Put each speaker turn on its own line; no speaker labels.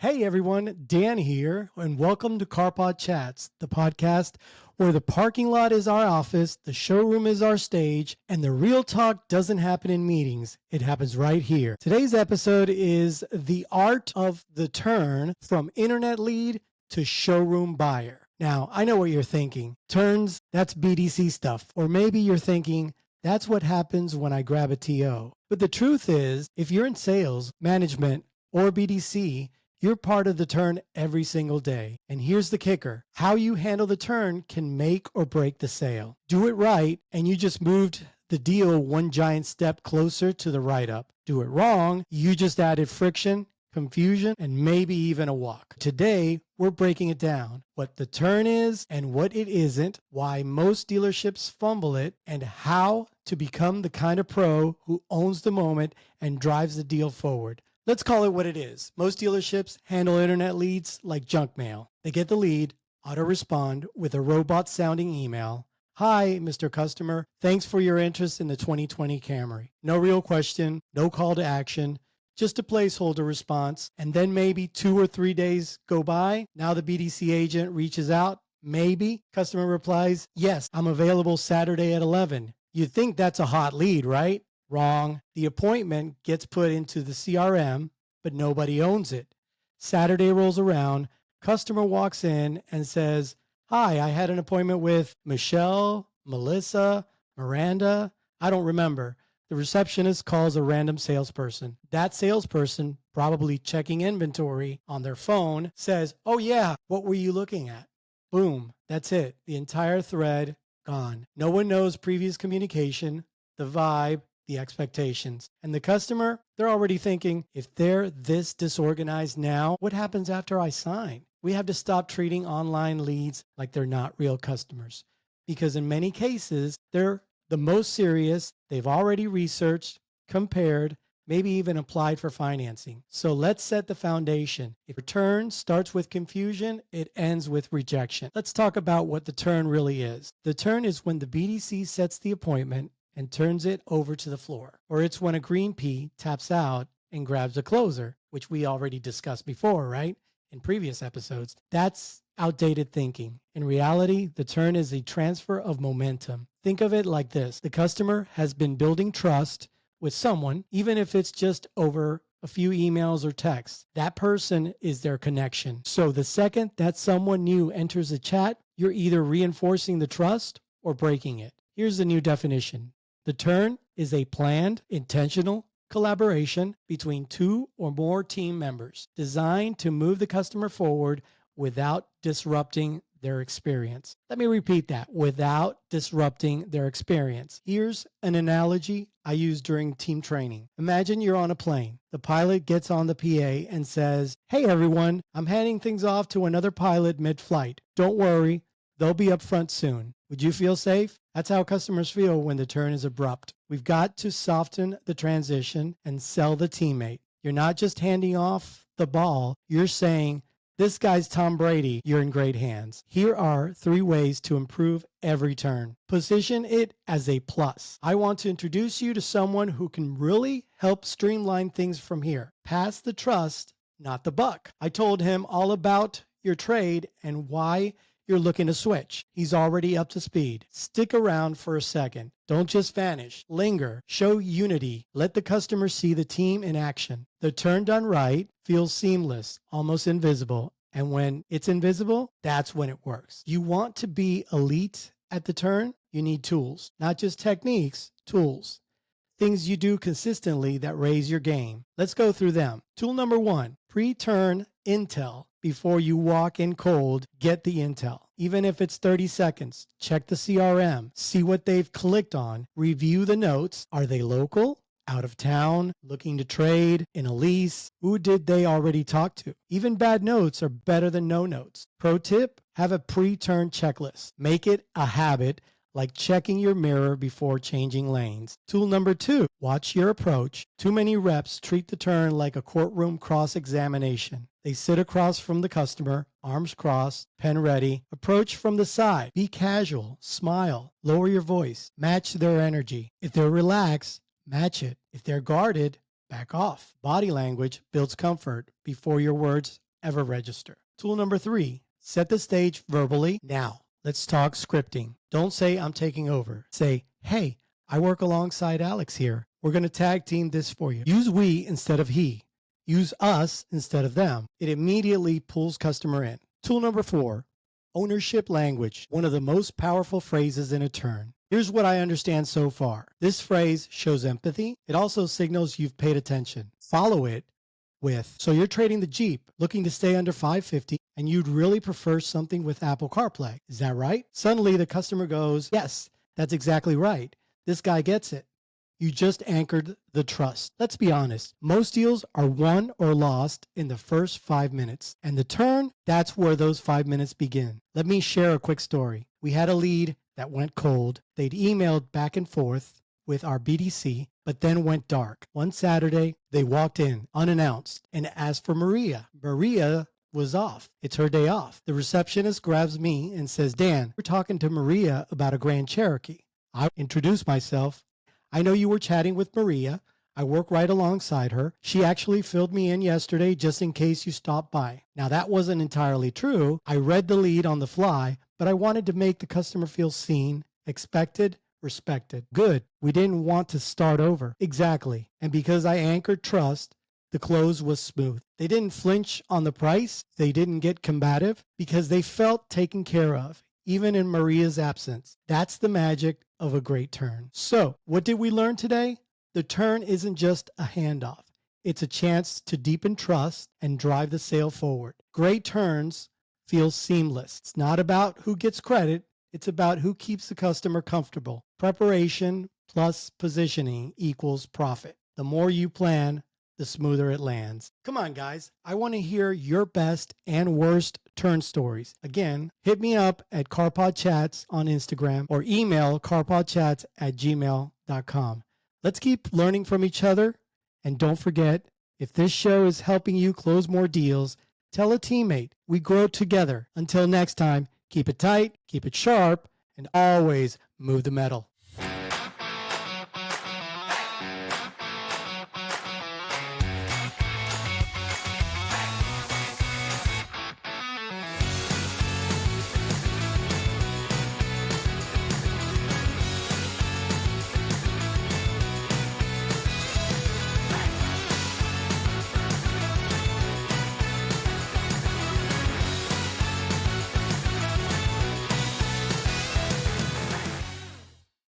Hey everyone, Dan here, and welcome to CarPodChats, the podcast where the parking lot is our office, the showroom is our stage, and the real talk doesn't happen in meetings. It happens right here. Today's episode is the art of the turn from internet lead to showroom buyer. Now, I know what you're thinking. Turns, that's BDC stuff. Or maybe you're thinking, that's what happens when I grab a TO. But the truth is, if you're in sales, management, or BDC, you're part of the turn every single day. And here's the kicker. How you handle the turn can make or break the sale. Do it right, and you just moved the deal one giant step closer to the write-up. Do it wrong, you just added friction, confusion, and maybe even a walk. Today, we're breaking it down. What the turn is and what it isn't, why most dealerships fumble it, and how to become the kind of pro who owns the moment and drives the deal forward. Let's call it what it is. Most dealerships handle internet leads like junk mail. They get the lead, auto-respond with a robot-sounding email. Hi, Mr. Customer. Thanks for your interest in the 2020 Camry. No real question, no call to action, just a placeholder response. And then maybe 2 or 3 days go by. Now the BDC agent reaches out. Maybe. Customer replies, yes, I'm available Saturday at 11. You'd think that's a hot lead, right? Wrong. The appointment gets put into the CRM, but nobody owns it. Saturday rolls around, customer walks in and says, hi, I had an appointment with Michelle, Melissa, Miranda. I don't remember. The receptionist calls a random salesperson. That salesperson, probably checking inventory on their phone, says, oh yeah, what were you looking at? Boom, that's it. The entire thread gone. No one knows previous communication, the vibe, the expectations. And the customer, they're already thinking, if they're this disorganized now, what happens after I sign? We have to stop treating online leads like they're not real customers. Because in many cases, they're the most serious. They've already researched, compared, maybe even applied for financing. So let's set the foundation. If a turn starts with confusion, it ends with rejection. Let's talk about what the turn really is. The turn is when the BDC sets the appointment and turns it over to the floor. Or it's when a green P taps out and grabs a closer, which we already discussed before, right? In previous episodes. That's outdated thinking. In reality, the turn is a transfer of momentum. Think of it like this. The customer has been building trust with someone, even if it's just over a few emails or texts. That person is their connection. So the second that someone new enters a chat, you're either reinforcing the trust or breaking it. Here's the new definition. The turn is a planned, intentional collaboration between 2 or more team members designed to move the customer forward without disrupting their experience. Let me repeat that, without disrupting their experience. Here's an analogy I use during team training. Imagine you're on a plane. The pilot gets on the PA and says, hey everyone, I'm handing things off to another pilot mid-flight. Don't worry, they'll be up front soon. Would you feel safe? That's how customers feel when the turn is abrupt. We've got to soften the transition and sell the teammate. You're not just handing off the ball, you're saying, this guy's Tom Brady, you're in great hands. Here are 3 ways to improve every turn. Position it as a plus. I want to introduce you to someone who can really help streamline things from here. Pass the trust, not the buck. I told him all about your trade and why you're looking to switch. He's already up to speed. Stick around for a second. Don't just vanish. Linger. Show unity. Let the customer see the team in action. The turn done right feels seamless, almost invisible. And when it's invisible, that's when it works. You want to be elite at the turn? You need tools. Not just techniques, tools. Things you do consistently that raise your game. Let's go through them. Tool number 1, pre-turn intel. Before you walk in cold, get the intel. Even if it's 30 seconds, check the CRM, see what they've clicked on, review the notes. Are they local, out of town, looking to trade, in a lease? Who did they already talk to? Even bad notes are better than no notes. Pro tip, have a pre-turn checklist. Make it a habit, like checking your mirror before changing lanes. Tool number 2, watch your approach. Too many reps treat the turn like a courtroom cross-examination. They sit across from the customer, arms crossed, pen ready. Approach from the side. Be casual, smile, lower your voice, match their energy. If they're relaxed, match it. If they're guarded, back off. Body language builds comfort before your words ever register. Tool number 3, set the stage verbally. Now, let's talk scripting. Don't say I'm taking over. Say, hey, I work alongside Alex here. We're going to tag team this for you. Use we instead of he. Use us instead of them. It immediately pulls customer in. Tool number 4, ownership language, one of the most powerful phrases in a turn. Here's what I understand so far. This phrase shows empathy. It also signals you've paid attention. Follow it with, so you're trading the Jeep, looking to stay under $550, and you'd really prefer something with Apple CarPlay. Is that right? Suddenly the customer goes, yes, that's exactly right. This guy gets it. You just anchored the trust. Let's be honest. Most deals are won or lost in the first 5 minutes. And the turn, that's where those 5 minutes begin. Let me share a quick story. We had a lead that went cold. They'd emailed back and forth with our BDC, but then went dark. One Saturday, they walked in unannounced and asked for Maria. Maria was off. It's her day off. The receptionist grabs me and says, Dan, we're talking to Maria about a Grand Cherokee. I introduced myself. I know you were chatting with Maria. I work right alongside her. She actually filled me in yesterday just in case you stopped by. Now that wasn't entirely true. I read the lead on the fly, but I wanted to make the customer feel seen, expected, respected. Good. We didn't want to start over. Exactly. And because I anchored trust, the close was smooth. They didn't flinch on the price. They didn't get combative because they felt taken care of, even in Maria's absence. That's the magic of a great turn. So, what did we learn today? The turn isn't just a handoff. It's a chance to deepen trust and drive the sale forward. Great turns feel seamless. It's not about who gets credit. It's about who keeps the customer comfortable. Preparation plus positioning equals profit. The more you plan, the smoother it lands. Come on, guys. I want to hear your best and worst turn stories. Again, hit me up at CarPodChats on Instagram or email carpodchats@gmail.com. Let's keep learning from each other. And don't forget, if this show is helping you close more deals, tell a teammate. We grow together. Until next time, keep it tight, keep it sharp, and always move the metal.